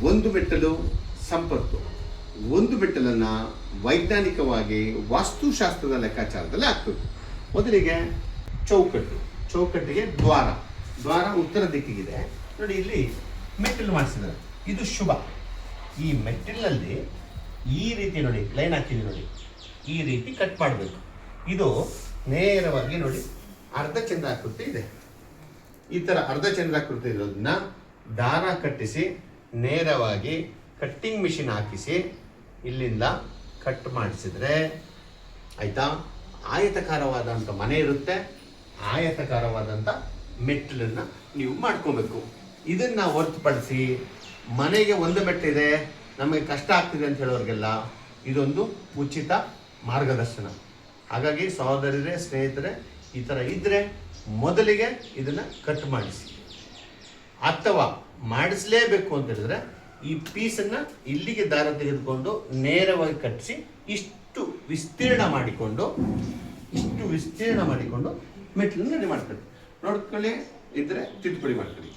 ಒಂದು ಮೆಟ್ಟಲು ಸಂಪತ್ತು. ಒಂದು ಮೆಟ್ಟಲನ್ನು ವೈಜ್ಞಾನಿಕವಾಗಿ ವಾಸ್ತುಶಾಸ್ತ್ರದ ಲೆಕ್ಕಾಚಾರದಲ್ಲಿ ಹಾಕ್ಬೇಕು. ಮೊದಲಿಗೆ ಚೌಕಟ್ಟಿಗೆ ದ್ವಾರ ಉತ್ತರ ದಿಕ್ಕಿಗಿದೆ ನೋಡಿ. ಇಲ್ಲಿ ಮೆಟ್ಟಿಲು ಮಾಡಿಸಿದ್ದಾರೆ, ಇದು ಶುಭ. ಈ ಮೆಟ್ಟಿಲಿನಲ್ಲಿ ಈ ರೀತಿ ನೋಡಿ ಲೈನ್ ಹಾಕಿದ್ದೀವಿ ನೋಡಿ, ಈ ರೀತಿ ಕಟ್ ಮಾಡಬೇಕು. ಇದು ನೇರವಾಗಿ ನೋಡಿ ಅರ್ಧ ಚಂದ್ರಾಕೃತಿ ಇದೆ. ಈ ಥರ ಅರ್ಧ ಚಂದ್ರಾಕೃತಿ ಇರೋದನ್ನ ದಾರ ಕಟ್ಟಿಸಿ ನೇರವಾಗಿ ಕಟ್ಟಿಂಗ್ ಮಿಷಿನ್ ಹಾಕಿಸಿ ಇಲ್ಲಿಂದ ಕಟ್ ಮಾಡಿಸಿದ್ರೆ ಆಯಿತಾ, ಆಯತಕಾರವಾದಂಥ ಮನೆ ಇರುತ್ತೆ. ಆಯತಕಾರವಾದಂಥ ಮೆಟ್ಟಿಲನ್ನು ನೀವು ಮಾಡ್ಕೋಬೇಕು. ಇದನ್ನು ಹೊರತುಪಡಿಸಿ ಮನೆಗೆ ಒಂದು ಮೆಟ್ಟಿದೆ, ನಮಗೆ ಕಷ್ಟ ಆಗ್ತಿದೆ ಅಂತ ಹೇಳೋರಿಗೆಲ್ಲ ಇದೊಂದು ಉಚಿತ ಮಾರ್ಗದರ್ಶನ. ಹಾಗಾಗಿ ಸಹೋದರರೇ, ಸ್ನೇಹಿತರೆ, ಈ ಥರ ಇದ್ದರೆ ಮೊದಲಿಗೆ ಇದನ್ನು ಕಟ್ ಮಾಡಿಸಿ. ಅಥವಾ ಮಾಡಿಸಲೇಬೇಕು ಅಂತ ಹೇಳಿದ್ರೆ ಈ ಪೀಸನ್ನು ಇಲ್ಲಿಗೆ ದಾರ ತೆಗೆದುಕೊಂಡು ನೇರವಾಗಿ ಕಟ್ಟಿಸಿ ಇಷ್ಟು ವಿಸ್ತೀರ್ಣ ಮಾಡಿಕೊಂಡು ಮೆಟ್ಟಿಲನ್ನು ರೆಡಿ ಮಾಡ್ಕೊಳ್ಳಿ. ನೋಡ್ಕೊಳ್ಳಿ, ಇದ್ದರೆ ತಿದ್ದುಪಡಿ ಮಾಡ್ಕೊಳ್ಳಿ.